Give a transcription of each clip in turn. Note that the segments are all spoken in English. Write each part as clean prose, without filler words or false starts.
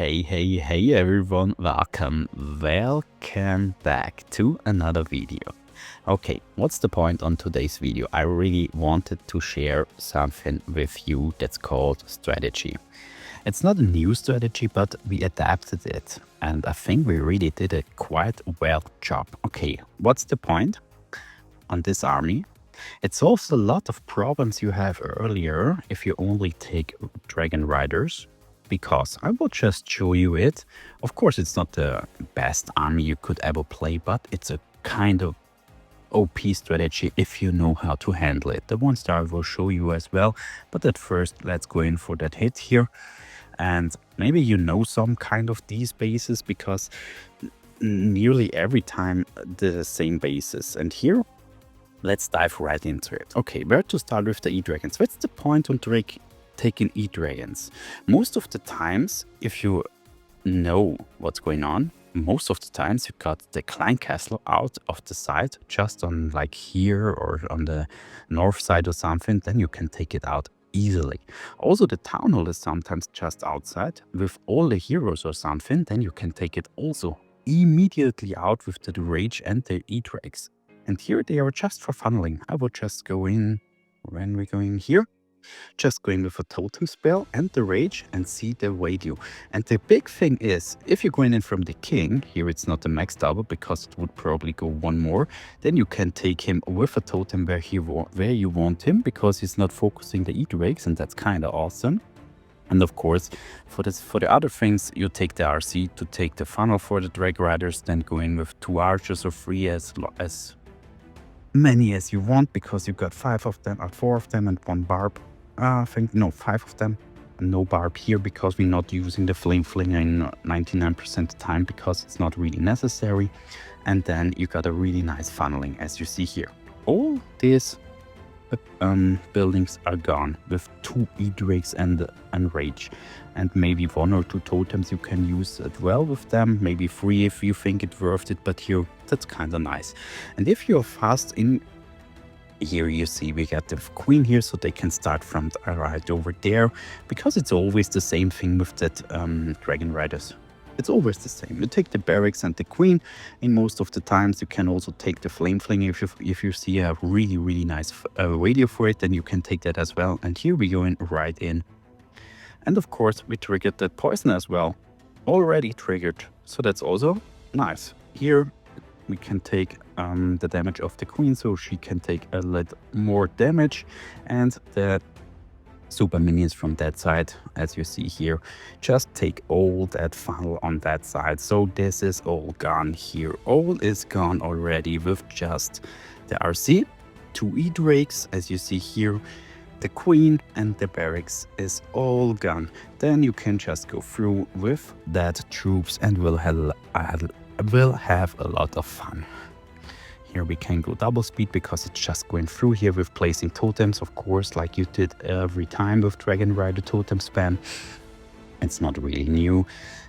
Hey everyone, welcome back to another video. Okay, what's the point on today's video? I really wanted to share something with you that's called strategy. It's not a new strategy, but we adapted it, and I think we really did a quite well job. Okay, what's the point on this army? It solves a lot of problems you have earlier if you only take Dragon Riders, because I will just show you it. Of course, it's not the best army you could ever play, but it's a kind of OP strategy if you know how to handle it. The one star I will show you as well, but at first let's go in for that hit here. And maybe you know some kind of these bases, because nearly every time the same bases. And here, let's dive right into it. Okay, where to start with the E-Dragons? What's the point on taking E-Dragons? Most of the times, if you know what's going on, most of the times you got the Klein Castle out of the side, just on like here or on the north side or something, then you can take it out easily. Also, the Town Hall is sometimes just outside with all the heroes or something, then you can take it also immediately out with the Rage and the E-Drags. And here they are just for funneling. I will just go in when we're going here. Just go in with a totem spell and the rage and see the radio. And the big thing is, if you're going in from the king, here it's not a max double because it would probably go one more, then you can take him with a totem where you want him, because he's not focusing the E-Drags, and that's kind of awesome. And of course, for the other things, you take the RC to take the funnel for the Drag Riders, then go in with 2 archers or 3 as many as you want, because you got 5 of them or 4 of them and 1 barb. I think, no, 5 of them. No barb here, because we're not using the flame flinger in 99% of the time, because it's not really necessary. And then you got a really nice funneling, as you see here. All these buildings are gone with 2 E-Drags and Rage. And maybe 1 or 2 totems you can use as well with them. Maybe 3 if you think it's worth it, but here, that's kind of nice. And if you're fast in, here you see we got the queen here, so they can start from right over there, because it's always the same thing with that Dragon Riders. It's always the same. You take the barracks and the queen. In most of the times, you can also take the flame flinger. If you see a really nice radio for it, then you can take that as well. And here we go in right in. And of course, we triggered that poison as well. Already triggered. So that's also nice. Here we can take the damage of the queen, so she can take a little more damage. And the super minions from that side, as you see here, just take all that funnel on that side. So this is all gone here. All is gone already with just the RC, 2 E-Drags, as you see here. The queen and the barracks is all gone. Then you can just go through with that troops and we'll have a lot of fun. Here we can go double speed, because it's just going through here with placing totems, of course, like you did every time with Dragon Rider Totem spam. It's not really new.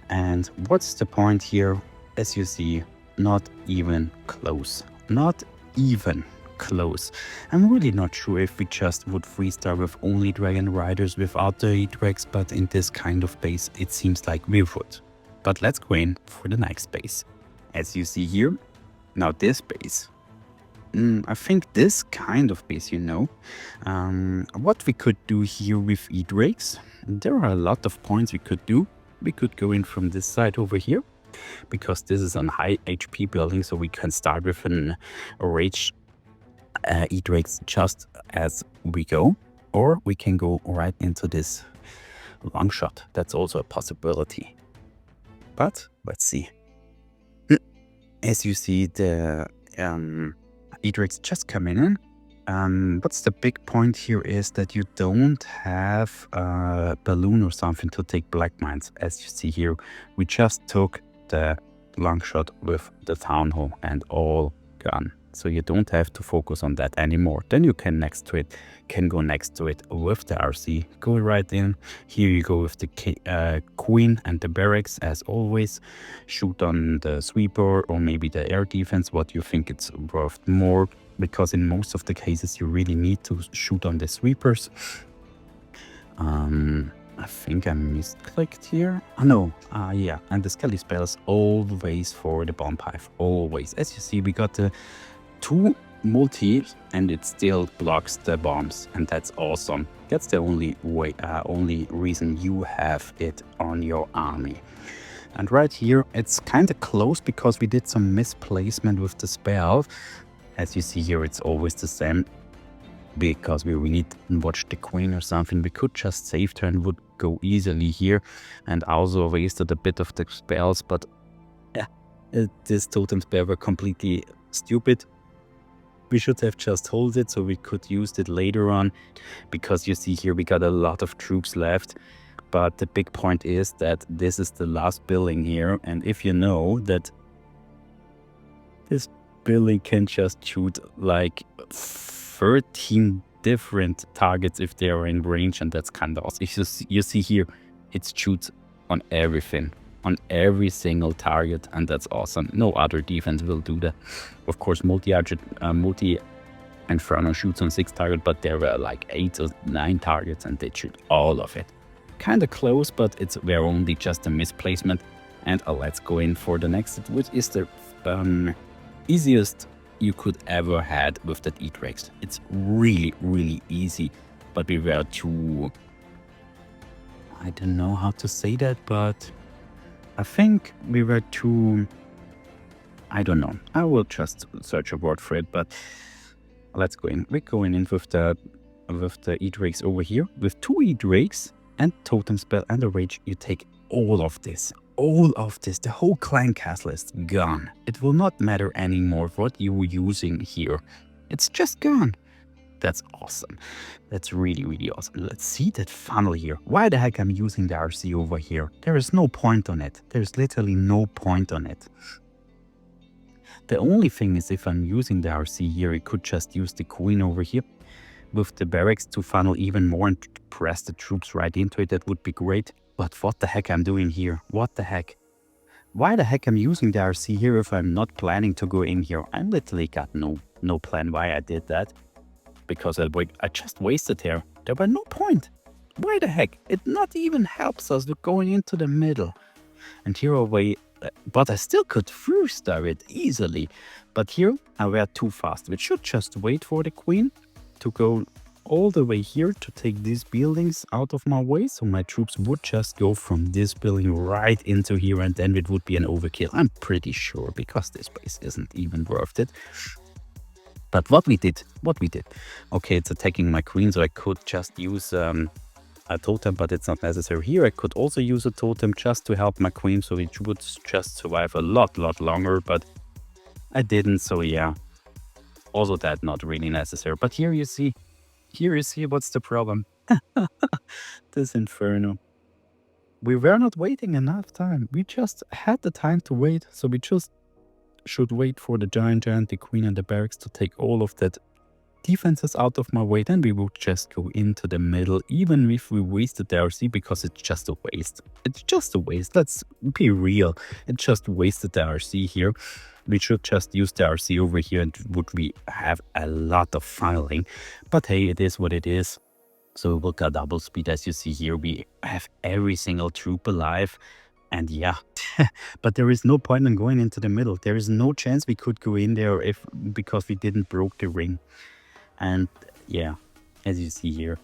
And what's the point here? As you see, not even close. Not even close. I'm really not sure if we just would 3-star with only Dragon Riders without the E-Drags, but in this kind of base, it seems like we would. But let's go in for the next base. As you see here, now this base. I think this kind of base, what we could do here with E-Drags, there are a lot of points we could do. We could go in from this side over here, because this is a high HP building, so we can start with a Rage E-Drags just as we go. Or we can go right into this long shot. That's also a possibility. But let's see. As you see, the E-Drags just coming in. What's the big point here is that you don't have a balloon or something to take black mines. As you see here, we just took the long shot with the Town Hall and all gone. So you don't have to focus on that anymore. Then you can go next to it with the RC. Go right in. Here you go with the queen and the barracks as always. Shoot on the sweeper or maybe the air defense, what you think it's worth more, because in most of the cases you really need to shoot on the sweepers. I think I misclicked here. Oh, no. Yeah. And the Skelly spells always for the bomb hive. Always. As you see, we got the 2 multi and it still blocks the bombs. And that's awesome. That's the only way, only reason you have it on your army. And right here, it's kind of close because we did some misplacement with the spell. As you see here, it's always the same. Because we really didn't watch the queen or something, we could just save her and would go easily here, and also wasted a bit of the spells, but yeah, this totem spell were completely stupid. We should have just hold it so we could use it later on, because you see here we got a lot of troops left. But the big point is that this is the last building here, and if you know that this building can just shoot like 13 different targets if they are in range, and that's kind of awesome. If you see here, it shoots on everything, on every single target, and that's awesome. No other defense will do that. Of course, multi Inferno shoots on 6 targets, but there were like 8 or 9 targets, and they shoot all of it. Kind of close, but it's were only just a misplacement. And let's go in for the next, which is the easiest you could ever had with that edrags. It's really easy, but we were too, I don't know how to say that, but I think we were too, I don't know, I will just search a word for it, but let's go in. We're going in with the edrags over here. With 2 edrags and totem spell and a rage, you take all of this, the whole clan castle is gone. It will not matter anymore what you were using here. It's just gone. That's awesome. That's really awesome. Let's see that funnel here. Why the heck I'm using the RC over here? There is no point on it. There's literally no point on it. The only thing is if I'm using the RC here, I could just use the queen over here with the barracks to funnel even more and press the troops right into it. That would be great. But what the heck I'm doing here? What the heck? Why the heck I'm using the RC here if I'm not planning to go in here? I literally got no plan why I did that. Because I just wasted here. There were no point. Why the heck? It not even helps us with going into the middle. And here away, but I still could freestyle it easily. But here I were too fast. We should just wait for the queen to go all the way here to take these buildings out of my way, so my troops would just go from this building right into here, and then it would be an overkill. I'm pretty sure, because this base isn't even worth it. But what we did, okay, it's attacking my queen, so I could just use a totem, but it's not necessary here. I could also use a totem just to help my queen, so it would just survive a lot longer, but I didn't, so yeah. Also that not really necessary. But here you see what's the problem. This Inferno. We were not waiting enough time. We just had the time to wait, so we just should wait for the giant, the queen and the barracks to take all of that defenses out of my way. Then we would just go into the middle, even if we wasted the RC, because it's just a waste. It's just a waste. Let's be real. It just wasted the RC here. We should just use the RC over here and would we have a lot of funneling. But hey, it is what it is. So we'll get double speed. As you see here, we have every single troop alive. And yeah, but there is no point in going into the middle. There is no chance we could go in there because we didn't broke the ring. And yeah, as you see here,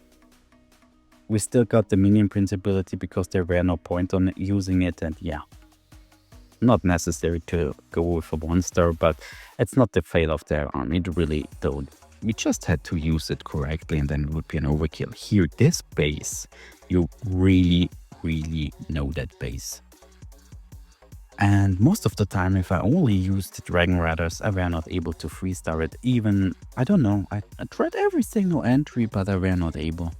we still got the minion principality because there were no point on using it. And yeah, not necessary to go with a 1-star, but it's not the fail of their army. It really don't. We just had to use it correctly, and then it would be an overkill. Here, this base, you really know that base. And most of the time, if I only used Dragon Riders, I were not able to freestar it. Even, I don't know, I tried every single entry, but I were not able.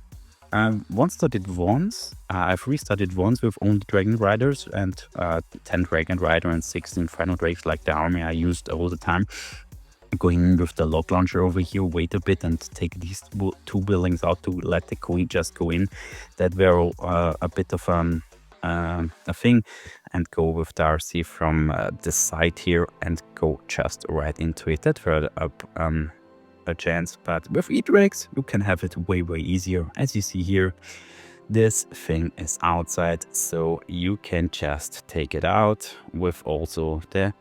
Once started once, I've restarted once with only Dragon Riders and 10 Dragon Rider and 16 Final Drakes, like the army I used all the time. Going with the lock launcher over here, wait a bit and take these 2 buildings out to let the queen just go in. That were a bit of a thing, and go with the RC from the side here and go just right into it. That were a chance, but with edrags you can have it way easier. As you see here, This thing is outside, so you can just take it out with also the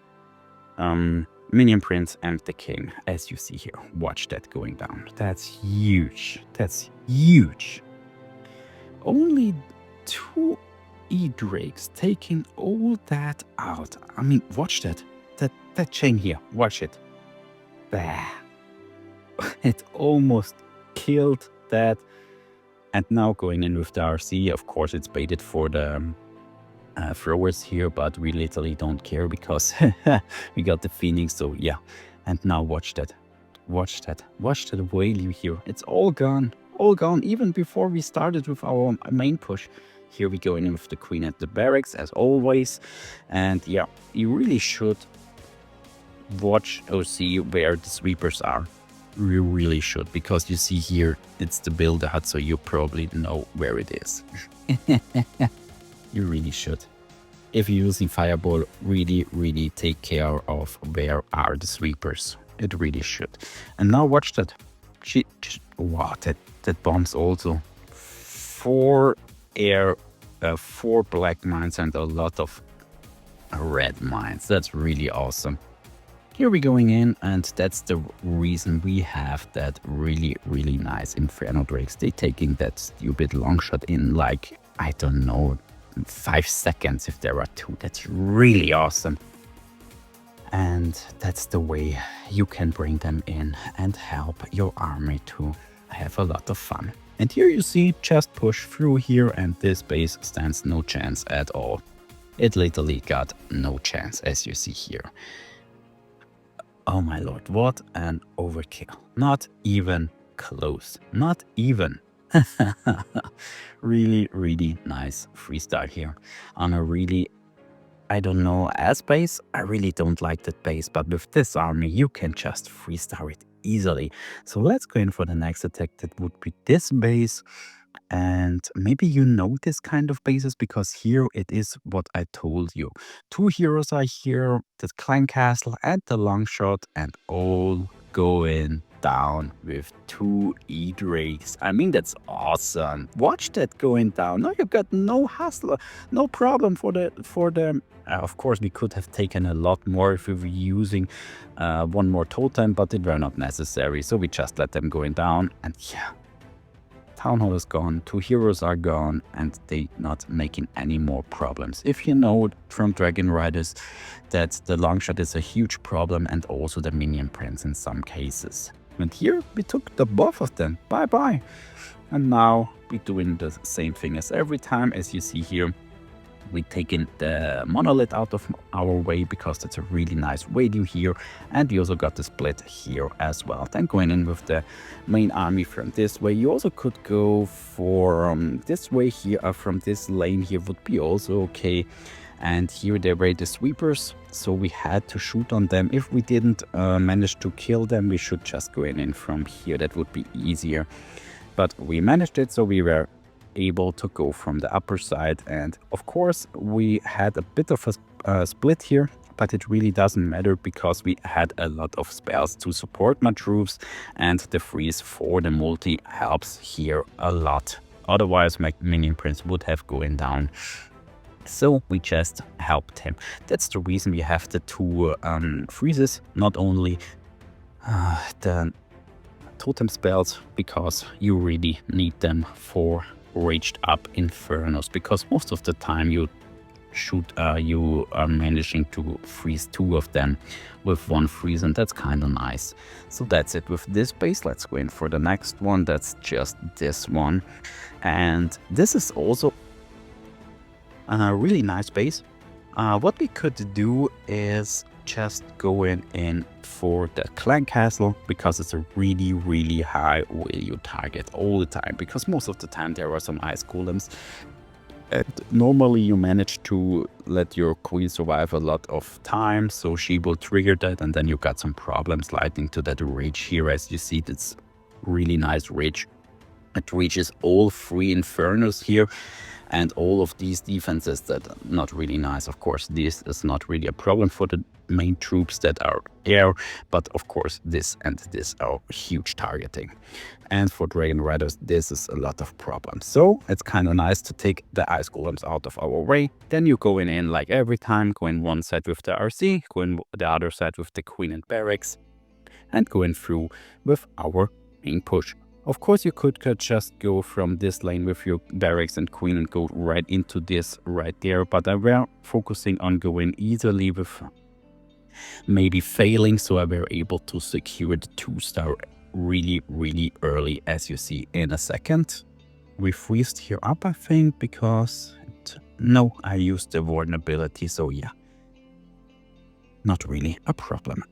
minion prince and the king, as you see here. Watch that going down. That's huge. That's huge. Only 2 edrags taking all that out. I mean, watch that. That chain here. Watch it. Bah. It almost killed that. And now going in with the RC, of course it's baited for the throwers here, but we literally don't care because we got the Phoenix, so yeah. And now watch that. Watch that. Watch that whale here. It's all gone. All gone, even before we started with our main push. Here we go in with the queen at the barracks, as always. And yeah, you really should watch or see where the sweepers are. You really should, because you see here it's the build hut, so you probably know where it is. You really should. If you're using Fireball, really take care of where are the sweepers. It really should. And now watch that. Wow, that bombs also. 4 air, 4 black mines and a lot of red mines. That's really awesome. Here we're going in, and that's the reason we have that really nice Inferno Drakes. They taking that stupid long shot in like, I don't know, 5 seconds if there are 2. That's really awesome. And that's the way you can bring them in and help your army to have a lot of fun. And here you see just push through here, and this base stands no chance at all. It literally got no chance, as you see here. Oh my lord, what an overkill. Not even close. Not even. Really nice freestyle here on a really, I don't know, as base. I really don't like that base, but with this army you can just freestyle it easily. So let's go in for the next attack. That would be this base. And maybe you know this kind of bases, because here it is what I told you. 2 heroes are here, the clan castle and the long shot, and all going down with 2 edrags. I mean, that's awesome. Watch that going down. Now you got no hassle, no problem for the of course we could have taken a lot more if we were using 1 more totem, but it were not necessary, so we just let them going down. And yeah, Town Hall is gone, 2 heroes are gone, and they not making any more problems. If you know from Dragon Riders that the long shot is a huge problem, and also the minion prince in some cases. And here we took the both of them, bye. And now we're doing the same thing as every time, as you see here. We taking the monolith out of our way, because that's a really nice value here, and we also got the split here as well. Then going in with the main army from this way. You also could go for this way here, from this lane here would be also okay. And here they were the sweepers, so we had to shoot on them. If we didn't manage to kill them, we should just go in from here. That would be easier, but we managed it, so we were able to go from the upper side. And of course we had a bit of a split here, but it really doesn't matter, because we had a lot of spells to support my troops, and the freeze for the multi helps here a lot. Otherwise my minion prince would have gone down, so we just helped him. That's the reason we have the 2 freezes, not only the totem spells, because you really need them for raged up infernos, because most of the time you are managing to freeze 2 of them with 1 freeze, and that's kind of nice. So that's it with this base. Let's go in for the next one. That's just this one, and this is also a really nice base. What we could do is just going in for the clan castle, because it's a really high value target all the time, because most of the time there are some ice golems, and normally you manage to let your queen survive a lot of time, so she will trigger that, and then you got some problems lighting to that rage here. As you see, that's really nice rage. It reaches all 3 infernos here, and all of these defenses that are not really nice. Of course, this is not really a problem for the main troops that are air, but of course this and this are huge targeting. And for Dragon Riders, this is a lot of problems. So it's kind of nice to take the ice golems out of our way. Then you go in like every time, go in one side with the RC, go in the other side with the queen and barracks, and go in through with our main push. Of course, you could just go from this lane with your barracks and queen and go right into this right there, but I were focusing on going easily with maybe failing, so I were able to secure the 2-star really early, as you see in a second. We freezed here up, I think, because no, I used the vulnerability, so yeah, not really a problem.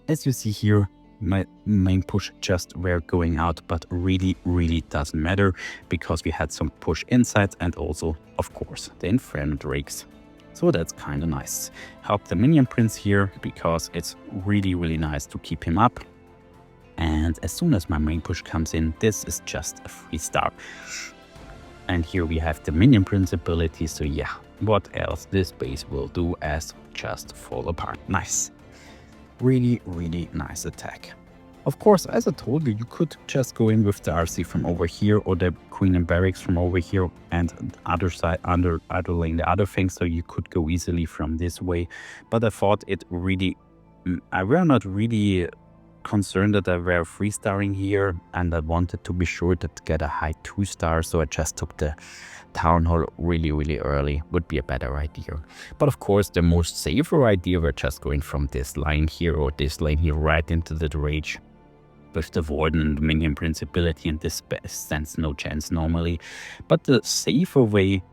As you see here, my main push just were going out, but really doesn't matter because we had some push inside and also, of course, the Inferno Drakes. So that's kind of nice. Help the Minion Prince here because it's really nice to keep him up. And as soon as my main push comes in, this is just a 3-star. And here we have the Minion Prince ability, so yeah, what else this base will do as just fall apart. Nice. Really nice attack. Of course, as I told you, you could just go in with the RC from over here or the queen and barracks from over here and the other side, other lane, the other thing, so you could go easily from this way. But I thought I were not really concerned that I were 3-starring here, and I wanted to be sure to get a high 2-star, so I just took the Town Hall really early. Would be a better idea. But of course, the most safer idea were just going from this line here or this lane here right into the Rage with the Warden and the Minion Prince ability, and this stands no chance normally. But the safer way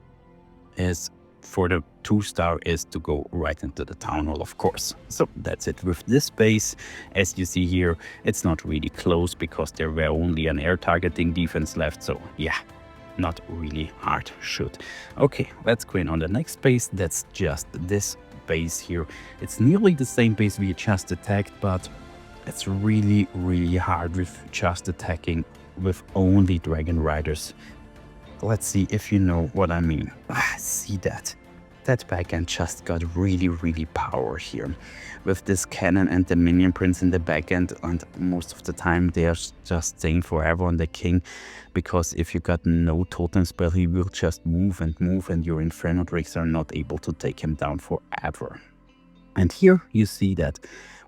is for the 2-star is to go right into the Town Hall, of course. So that's it with this base. As you see here, it's not really close because there were only an air targeting defense left, so yeah, not really hard shoot. Okay, let's go in on the next base. That's just this base here. It's nearly the same base we just attacked, but it's really hard with just attacking with only Dragon Riders. Let's see if you know what I mean. See that? That backend just got really power here. With this cannon and the Minion Prince in the backend, and most of the time they are just staying forever on the king, because if you got no totem spell, he will just move and your Inferno Drakes are not able to take him down forever. And here you see that.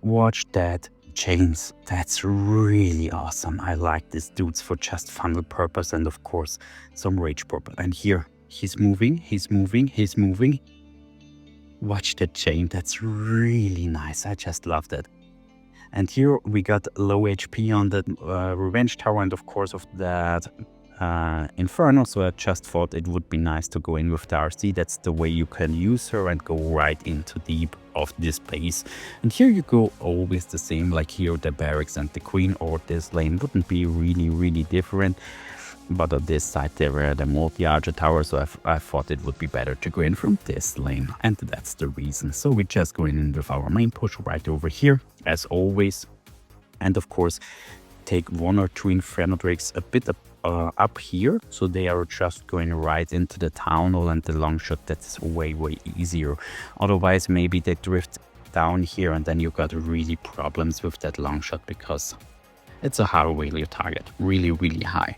Watch that. Chains, that's really awesome. I like these dudes for just funnel purpose and of course some rage purpose. And here he's moving. Watch the chain, that's really nice. I just love that. And here we got low HP on the Revenge Tower and of course of that Inferno, so I just thought it would be nice to go in with the RC. That's the way you can use her and go right into deep of this base. And here you go always the same, like here the barracks and the queen, or this lane wouldn't be really different. But on this side there were the multi-archer tower, so I thought it would be better to go in from this lane, and that's the reason. So we just go in with our main push right over here as always, and of course take 1 or 2 Inferno Drakes a bit up here, so they are just going right into the Town Hall and the long shot. That's way easier. Otherwise maybe they drift down here and then you got really problems with that long shot because it's a high value target, really high.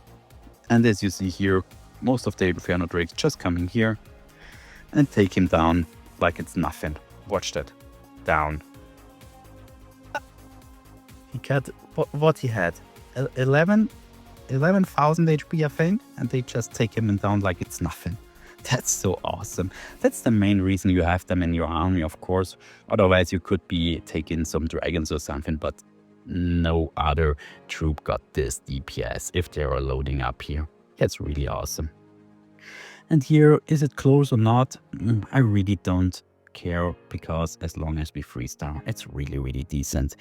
And as you see here, most of the Inferno Drakes just coming here and take him down like it's nothing. Watch that. Down. He got what he had, 11,000 HP, I think, and they just take him down like it's nothing. That's so awesome. That's the main reason you have them in your army, of course. Otherwise, you could be taking some dragons or something, but no other troop got this DPS if they are loading up here. That's really awesome. And here, is it close or not? I really don't care, because as long as we 3-star, it's really decent.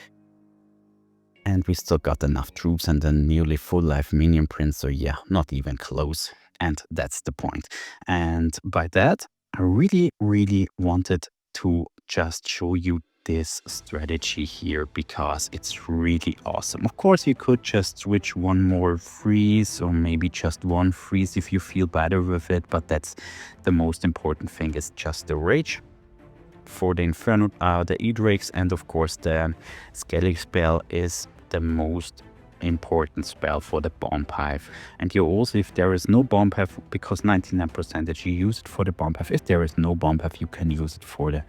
And we still got enough troops and a nearly full life Minion Prince, so yeah, not even close. And that's the point. And by that, I really wanted to just show you this strategy here, because it's really awesome. Of course, you could just switch one more freeze, or maybe just one freeze if you feel better with it, but that's the most important thing, is just the rage. for the Inferno, the edrags, and of course the Scaling spell is the most important spell for the bomb hive. And you also, if there is no bomb hive, because 99% that you use it for the bomb hive, if there is no bomb hive, you can use it for the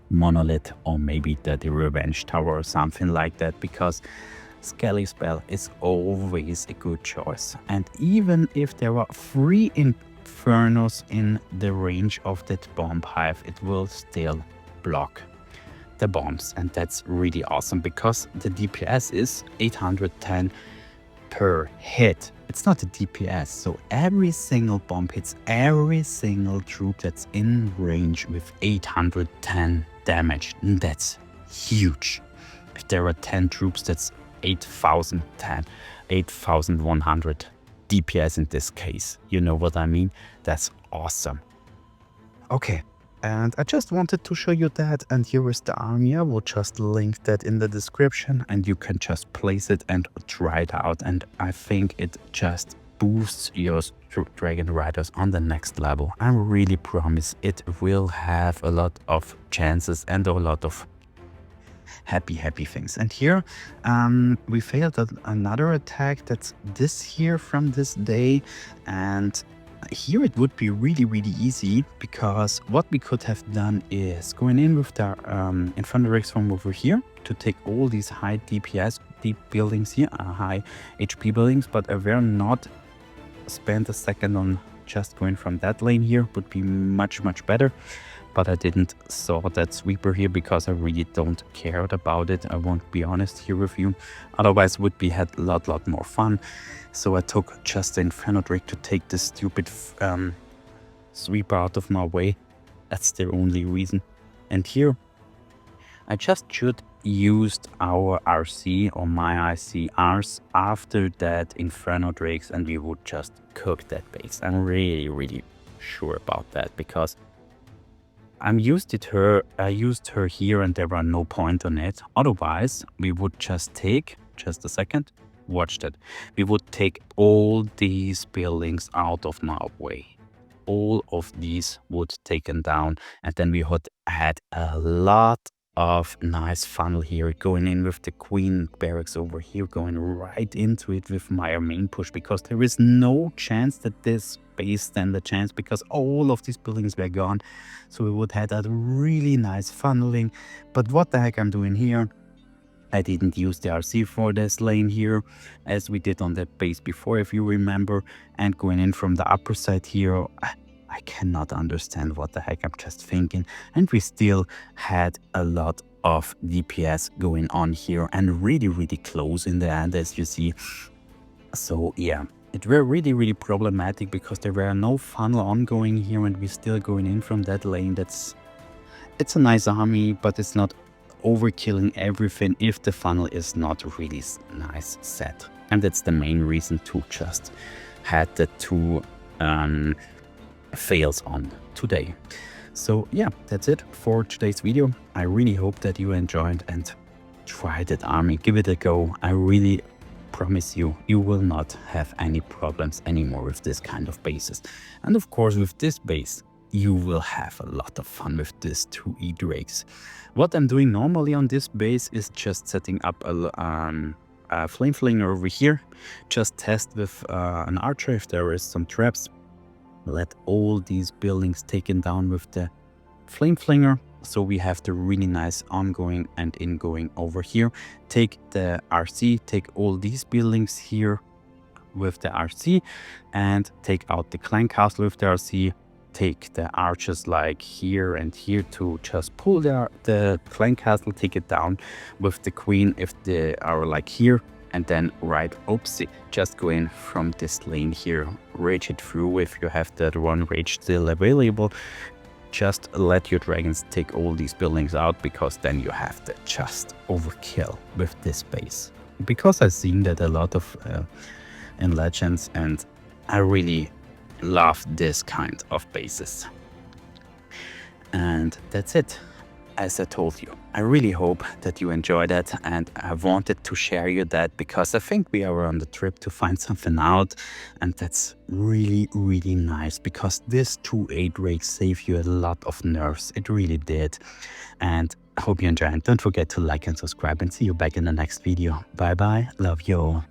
monolith or maybe the revenge tower or something like that, because Scaling spell is always a good choice. And even if there are 3 Infernos in the range of that bomb hive, it will still block the bombs, and that's really awesome because the DPS is 810 per hit. It's not a DPS, so every single bomb hits every single troop that's in range with 810 damage. And that's huge. If there are 10 troops, that's 8,010, 8,100 DPS in this case. You know what I mean? That's awesome. Okay. And I just wanted to show you that, and here is the army. I will just link that in the description and you can just place it and try it out. And I think it just boosts your Dragon Riders on the next level. I really promise it will have a lot of chances and a lot of happy things. And here we failed another attack that's this here from this day, and here it would be really easy, because what we could have done is going in with the Inferno Dragons from over here to take all these high DPS deep buildings here, high HP buildings, but I will not spend a second on just going from that lane here. Would be much better. But I didn't saw that sweeper here because I really don't care about it. I won't be honest here with you. Otherwise would be had a lot more fun. So I took just the Inferno Drake to take this stupid sweeper out of my way. That's the only reason. And here I just should used our RC or my ICRs after that Inferno Drakes, and we would just cook that base. I'm really sure about that, because I used her here and there were no point on it. Otherwise, we would just take, just a second, watch that. We would take all these buildings out of my way. All of these would taken down, and then we would had a lot of nice funnel here, going in with the queen barracks over here, going right into it with my main push, because there is no chance that this base stand a chance, because all of these buildings were gone. So we would have that really nice funneling. But what the heck I'm doing here, I didn't use the RC for this lane here as we did on the base before, if you remember, and going in from the upper side here, I cannot understand what the heck I'm just thinking. And we still had a lot of DPS going on here, and really close in the end, as you see. So yeah, it were really problematic, because there were no funnel ongoing here, and we're still going in from that lane. It's a nice army, but it's not overkilling everything if the funnel is not really nice set. And that's the main reason to just had the 2 fails on today. So yeah, that's it for today's video. I really hope that you enjoyed and tried that army. Give it a go. I really promise you, you will not have any problems anymore with this kind of bases. And of course, with this base, you will have a lot of fun with this 2 edrags. What I'm doing normally on this base is just setting up a flame flinger over here. Just test with an archer if there is some traps. Let all these buildings taken down with the flame flinger, so we have the really nice ongoing and ingoing over here. Take the RC, take all these buildings here with the RC, and take out the clan castle with the RC. Take the archers like here and here to just pull the clan castle, take it down with the queen if they are like here. And then oopsie, just go in from this lane here, rage it through if you have that one rage still available. Just let your dragons take all these buildings out, because then you have to just overkill with this base. Because I've seen that a lot of in Legends, and I really love this kind of bases. And that's it. as I told you, I really hope that you enjoyed it, and I wanted to share you that because I think we are on the trip to find something out, and that's really nice because this 2 edrag saved you a lot of nerfs. It really did. And I hope you enjoyed. Don't forget to like and subscribe, and see you back in the next video. Bye bye. Love you.